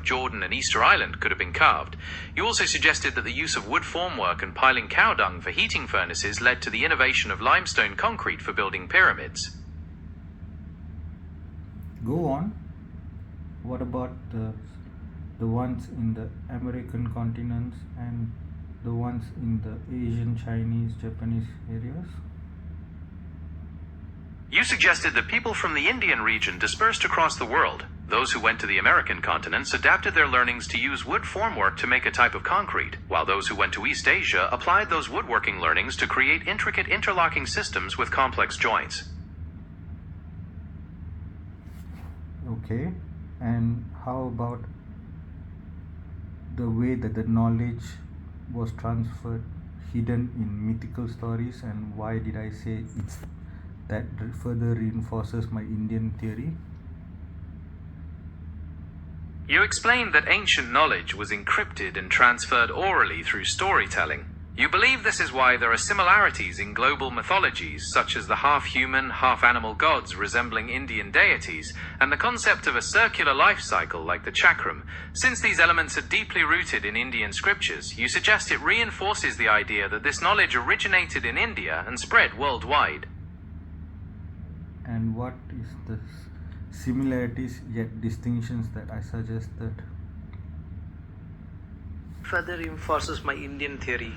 Jordan and Easter Island could have been carved. You also suggested that the use of wood formwork and piling cow dung for heating furnaces led to the innovation of limestone concrete for building pyramids. Go on. What about the ones in the American continents and the ones in the Asian, Chinese, Japanese areas? You suggested that people from the Indian region dispersed across the world. Those who went to the American continents adapted their learnings to use wood formwork to make a type of concrete, while those who went to East Asia applied those woodworking learnings to create intricate interlocking systems with complex joints. Okay, and how about the way that the knowledge was transferred, hidden in mythical stories, and why did I say it's that further reinforces my Indian theory? You explained that ancient knowledge was encrypted and transferred orally through storytelling. You believe this is why there are similarities in global mythologies, such as the half-human, half-animal gods resembling Indian deities, and the concept of a circular life cycle like the chakram. Since these elements are deeply rooted in Indian scriptures, you suggest it reinforces the idea that this knowledge originated in India and spread worldwide. And what is the similarities yet distinctions that I suggested? Further reinforces my Indian theory.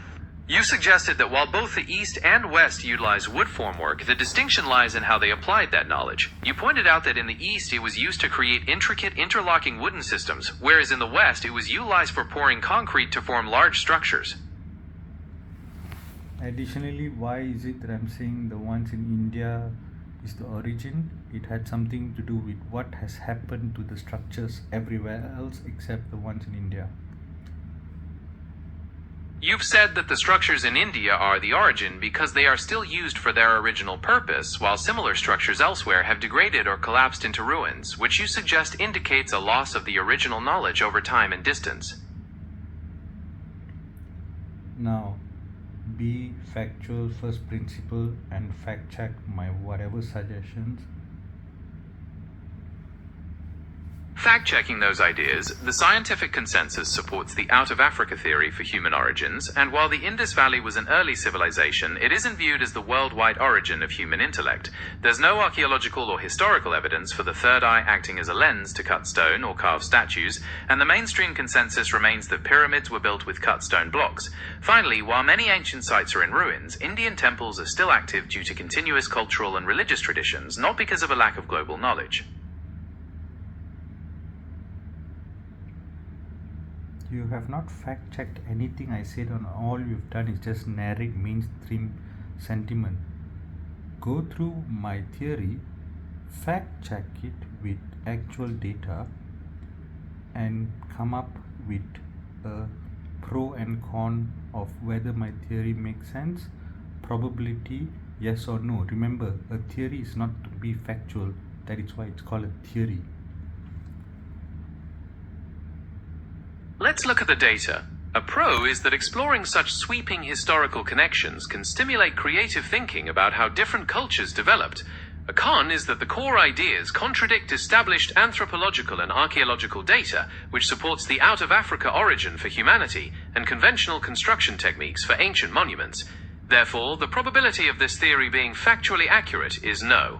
You suggested that while both the East and West utilize wood formwork, the distinction lies in how they applied that knowledge. You pointed out that in the East it was used to create intricate interlocking wooden systems, whereas in the West it was utilized for pouring concrete to form large structures. Additionally, why is it that I'm saying the ones in India is the origin? It had something to do with what has happened to the structures everywhere else except the ones in India. You've said that the structures in India are the origin because they are still used for their original purpose, while similar structures elsewhere have degraded or collapsed into ruins, which you suggest indicates a loss of the original knowledge over time and distance. Now, be factual, first principle, and fact check my whatever suggestions. Fact-checking those ideas, the scientific consensus supports the out-of-Africa theory for human origins, and while the Indus Valley was an early civilization, it isn't viewed as the worldwide origin of human intellect. There's no archaeological or historical evidence for the third eye acting as a lens to cut stone or carve statues, and the mainstream consensus remains that pyramids were built with cut stone blocks. Finally, while many ancient sites are in ruins, Indian temples are still active due to continuous cultural and religious traditions, not because of a lack of global knowledge. You have not fact-checked anything I said, on all you've done is just narrate mainstream sentiment. Go through my theory, fact-check it with actual data, and come up with a pro and con of whether my theory makes sense, probability, yes or no. Remember, a theory is not to be factual, that is why it's called a theory. Let's look at the data. A pro is that exploring such sweeping historical connections can stimulate creative thinking about how different cultures developed. A con is that the core ideas contradict established anthropological and archaeological data, which supports the out-of-Africa origin for humanity and conventional construction techniques for ancient monuments. Therefore, the probability of this theory being factually accurate is no.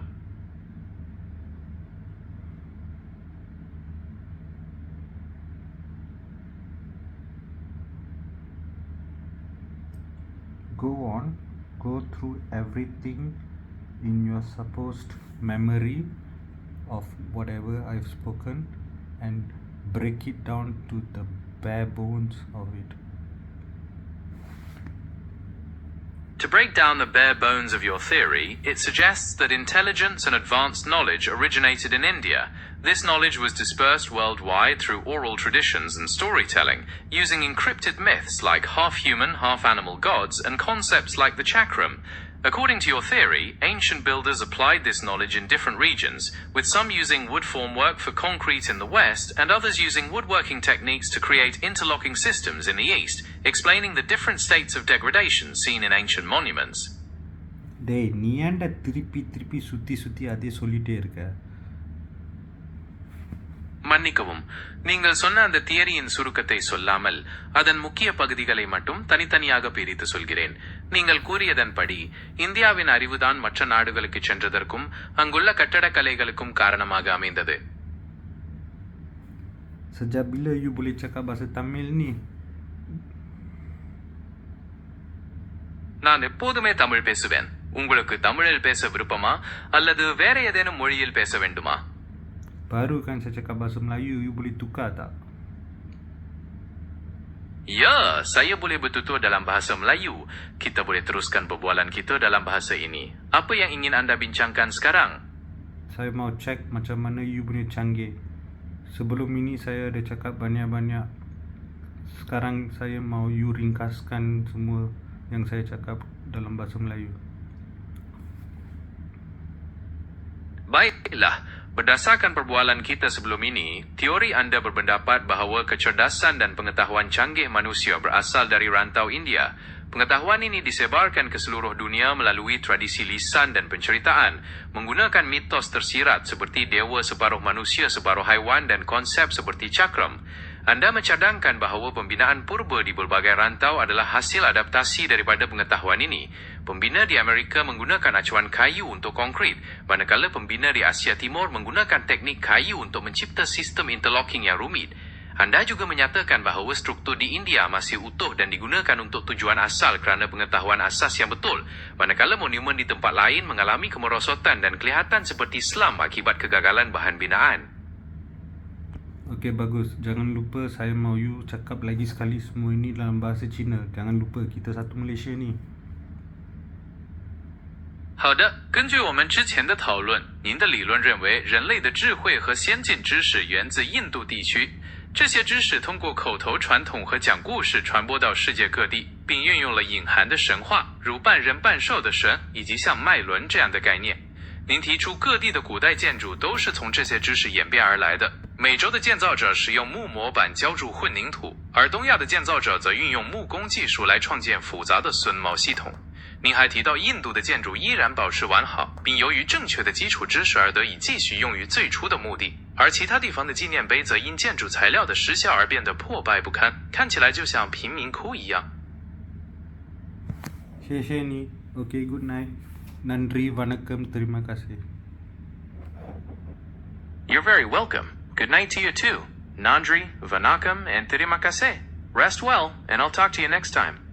Go on, go through everything in your supposed memory of whatever I've spoken and break it down to the bare bones of it. To break down the bare bones of your theory, it suggests that intelligence and advanced knowledge originated in India. This knowledge was dispersed worldwide through oral traditions and storytelling, using encrypted myths like half-human, half-animal gods and concepts like the chakram. According to your theory, ancient builders applied this knowledge in different regions, with some using wood formwork for concrete in the West and others using woodworking techniques to create interlocking systems in the East, explaining the different states of degradation seen in ancient monuments. டேய் நீ ஏன்டா திருப்பி சுத்தி அதே சொல்லிட்டே இருக்க? மன்னிக்கவும், நீங்கள் சொன்ன அந்த தியரியின் சுருக்கத்தை சொல்லாமல் அதன் முக்கிய பகுதிகளை மட்டும் தனித்தனியாக பிரித்து சொல்கிறேன். நீங்கள் கூறியதன்படி இந்தியாவின் அறிவுதான் மற்ற நாடுகளுக்கு சென்றதற்கும் அங்குள்ள கட்டடக்கலைகளுக்கும் காரணமாக அமைந்தது. Sejak bila you boleh cakap bahasa Tamil ni? நான் எப்போதுமே தமிழ் பேசுவேன். உங்களுக்கு தமிழில் பேச விருப்பமா அல்லது வேற ஏதேனும் மொழியில் பேச வேண்டுமா? Baru kan saya cakap bahasa Melayu, you boleh tukar tak? Ya, saya boleh bertutur dalam bahasa Melayu. Kita boleh teruskan perbualan kita dalam bahasa ini. Apa yang ingin anda bincangkan sekarang? Saya mau check macam mana you punya canggih. Sebelum ini saya ada cakap banyak-banyak. Sekarang saya mau you ringkaskan semua yang saya cakap dalam bahasa Melayu. Baiklah, berdasarkan perbualan kita sebelum ini, teori anda berpendapat bahawa kecerdasan dan pengetahuan canggih manusia berasal dari rantau India. Pengetahuan ini disebarkan ke seluruh dunia melalui tradisi lisan dan penceritaan, menggunakan mitos tersirat seperti dewa separuh manusia separuh haiwan dan konsep seperti cakram. Anda mencadangkan bahawa pembinaan purba di berbagai rantau adalah hasil adaptasi daripada pengetahuan ini. Pembina di Amerika menggunakan acuan kayu untuk konkrit, manakala pembina di Asia Timur menggunakan teknik kayu untuk mencipta sistem interlocking yang rumit. Anda juga menyatakan bahawa struktur di India masih utuh dan digunakan untuk tujuan asal kerana pengetahuan asas yang betul, manakala monumen di tempat lain mengalami kemerosotan dan kelihatan seperti selam akibat kegagalan bahan binaan. Okey, bagus. Jangan lupa saya mau you cakap lagi sekali semua ini dalam bahasa Cina. Jangan lupa kita satu Malaysia ni. 好的，根据我们之前的讨论，您的理论认为人类的智慧和先进知识源自印度地区。这些知识通过口头传统和讲故事传播到世界各地，并运用了隐含的神话，如半人半兽的神，以及像脉轮这样的概念。您提出各地的古代建筑都是从这些知识演变而来的。美洲的建造者使用木模板浇筑混凝土，而东亚的建造者则运用木工技术来创建复杂的榫卯系统。您还提到印度的建筑依然保持完好，并由于正确的基础知识而得以继续用于最初的目的，而其他地方的纪念碑则因建筑材料的失效而变得破败不堪，看起来就像贫民窟一样。谢谢你。Okay, good night. Nandri, vanakkam, terima kasih. You're very welcome. Good night to you too. Nandri, vanakkam, and terima kasih. Rest well, and I'll talk to you next time.